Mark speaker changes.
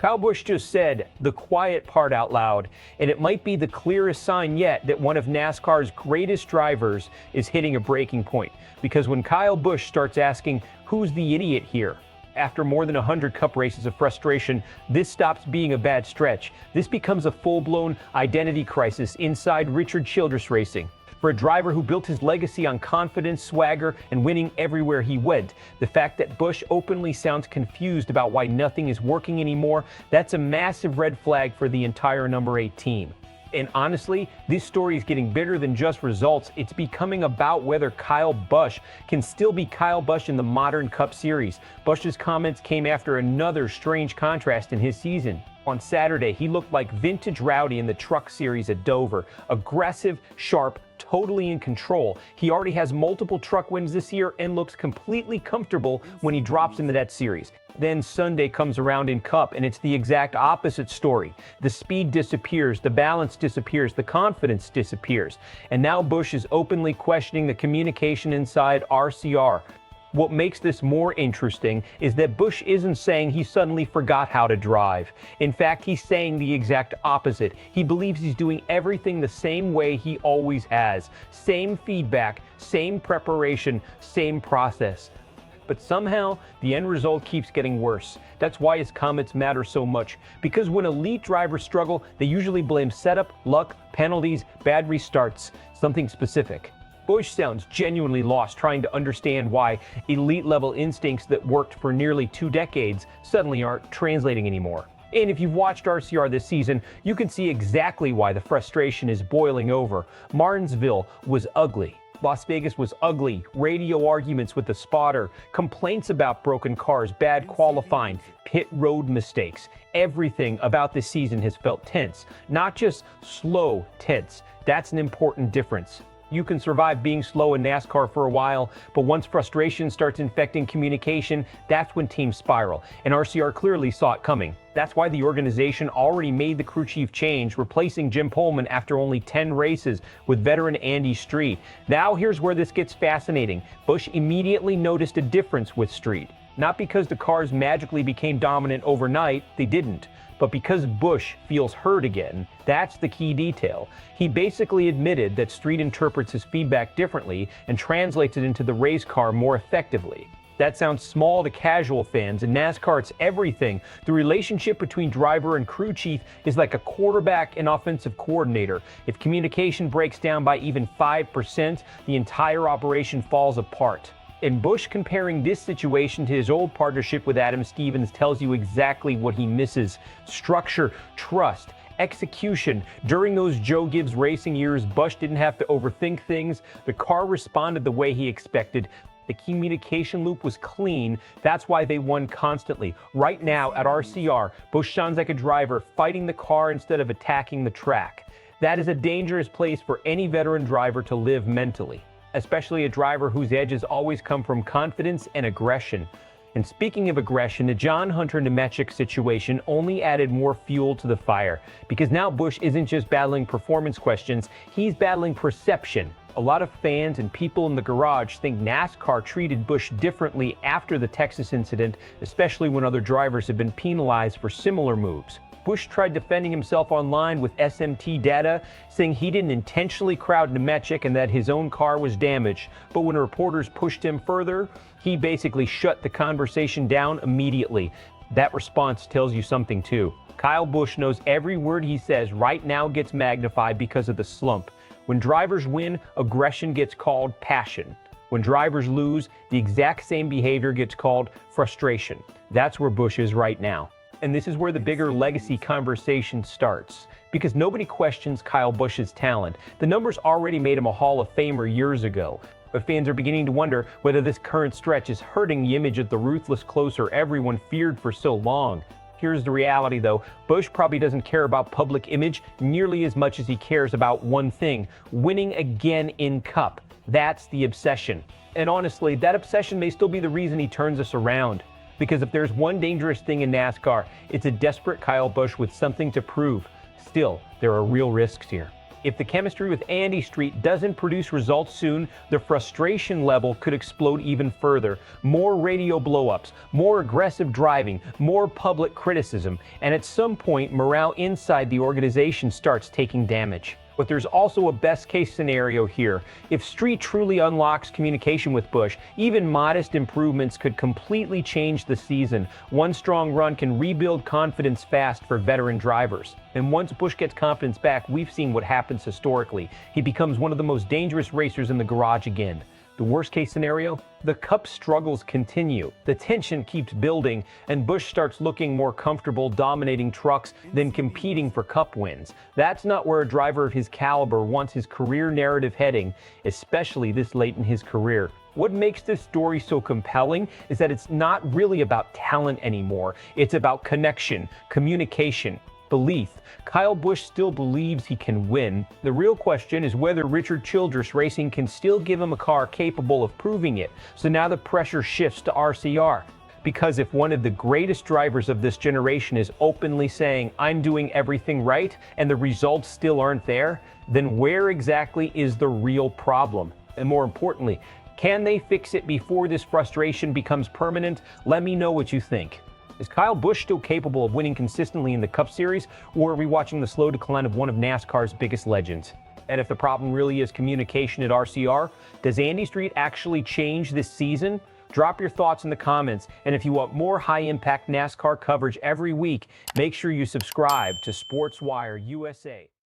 Speaker 1: Kyle Busch just said the quiet part out loud, and it might be the clearest sign yet that one of NASCAR's greatest drivers is hitting a breaking point. Because when Kyle Busch starts asking, who's the idiot here? After more than 100 Cup races of frustration, this stops being a bad stretch. This becomes a full-blown identity crisis inside Richard Childress Racing. For a driver who built his legacy on confidence, swagger, and winning everywhere he went, the fact that Busch openly sounds confused about why nothing is working anymore, that's a massive red flag for the entire number 8 team. And honestly, this story is getting bigger than just results. It's becoming about whether Kyle Busch can still be Kyle Busch in the modern Cup Series. Busch's comments came after another strange contrast in his season. On Saturday, he looked like vintage Rowdy in the Truck Series at Dover. Aggressive, sharp, totally in control. He already has multiple truck wins this year and looks completely comfortable when he drops into that series. Then Sunday comes around in Cup and it's the exact opposite story. The speed disappears, the balance disappears, the confidence disappears. And now Busch is openly questioning the communication inside RCR. What makes this more interesting is that Busch isn't saying he suddenly forgot how to drive. In fact, he's saying the exact opposite. He believes he's doing everything the same way he always has. Same feedback, same preparation, same process. But somehow, the end result keeps getting worse. That's why his comments matter so much. Because when elite drivers struggle, they usually blame setup, luck, penalties, bad restarts, something specific. Busch sounds genuinely lost trying to understand why elite-level instincts that worked for nearly 2 decades suddenly aren't translating anymore. And if you've watched RCR this season, you can see exactly why the frustration is boiling over. Martinsville was ugly. Las Vegas was ugly. Radio arguments with the spotter, complaints about broken cars, bad qualifying, pit road mistakes. Everything about this season has felt tense, not just slow tense. That's an important difference. You can survive being slow in NASCAR for a while, but once frustration starts infecting communication, that's when teams spiral, and RCR clearly saw it coming. That's why the organization already made the crew chief change, replacing Jim Pohlman after only 10 races with veteran Andy Street. Now here's where this gets fascinating. Busch immediately noticed a difference with Street. Not because the cars magically became dominant overnight, they didn't. But because Busch feels heard again, that's the key detail. He basically admitted that Street interprets his feedback differently and translates it into the race car more effectively. That sounds small to casual fans. In NASCAR, it's everything. The relationship between driver and crew chief is like a quarterback and offensive coordinator. If communication breaks down by even 5%, the entire operation falls apart. And Busch comparing this situation to his old partnership with Adam Stevens tells you exactly what he misses. Structure, trust, execution. During those Joe Gibbs racing years, Busch didn't have to overthink things. The car responded the way he expected. The communication loop was clean. That's why they won constantly. Right now at RCR, Busch sounds like a driver fighting the car instead of attacking the track. That is a dangerous place for any veteran driver to live mentally, especially a driver whose edges always come from confidence and aggression. And speaking of aggression, the John Hunter Nemechek situation only added more fuel to the fire, because now Busch isn't just battling performance questions, he's battling perception. A lot of fans and people in the garage think NASCAR treated Busch differently after the Texas incident, especially when other drivers have been penalized for similar moves. Busch tried defending himself online with SMT data, saying he didn't intentionally crowd Nemechek and that his own car was damaged. But when reporters pushed him further, he basically shut the conversation down immediately. That response tells you something too. Kyle Busch knows every word he says right now gets magnified because of the slump. When drivers win, aggression gets called passion. When drivers lose, the exact same behavior gets called frustration. That's where Busch is right now. And this is where the bigger legacy conversation starts. Because nobody questions Kyle Busch's talent. The numbers already made him a Hall of Famer years ago. But fans are beginning to wonder whether this current stretch is hurting the image of the ruthless closer everyone feared for so long. Here's the reality though, Busch probably doesn't care about public image nearly as much as he cares about one thing: winning again in Cup. That's the obsession. And honestly, that obsession may still be the reason he turns us around. Because if there's one dangerous thing in NASCAR, it's a desperate Kyle Busch with something to prove. Still, there are real risks here. If the chemistry with Andy Street doesn't produce results soon, the frustration level could explode even further. More radio blowups, more aggressive driving, more public criticism, and at some point, morale inside the organization starts taking damage. But there's also a best-case scenario here. If Street truly unlocks communication with Busch, even modest improvements could completely change the season. One strong run can rebuild confidence fast for veteran drivers. And once Busch gets confidence back, we've seen what happens historically. He becomes one of the most dangerous racers in the garage again. The worst-case scenario? The Cup struggles continue. The tension keeps building, and Busch starts looking more comfortable dominating trucks than competing for Cup wins. That's not where a driver of his caliber wants his career narrative heading, especially this late in his career. What makes this story so compelling is that it's not really about talent anymore. It's about connection, communication, belief. Kyle Busch still believes he can win. The real question is whether Richard Childress Racing can still give him a car capable of proving it. So now the pressure shifts to RCR. Because if one of the greatest drivers of this generation is openly saying, "I'm doing everything right," and the results still aren't there, then where exactly is the real problem? And more importantly, can they fix it before this frustration becomes permanent? Let me know what you think. Is Kyle Busch still capable of winning consistently in the Cup Series, or are we watching the slow decline of one of NASCAR's biggest legends? And if the problem really is communication at RCR, does Andy Street actually change this season? Drop your thoughts in the comments, and if you want more high-impact NASCAR coverage every week, make sure you subscribe to SportsWire USA.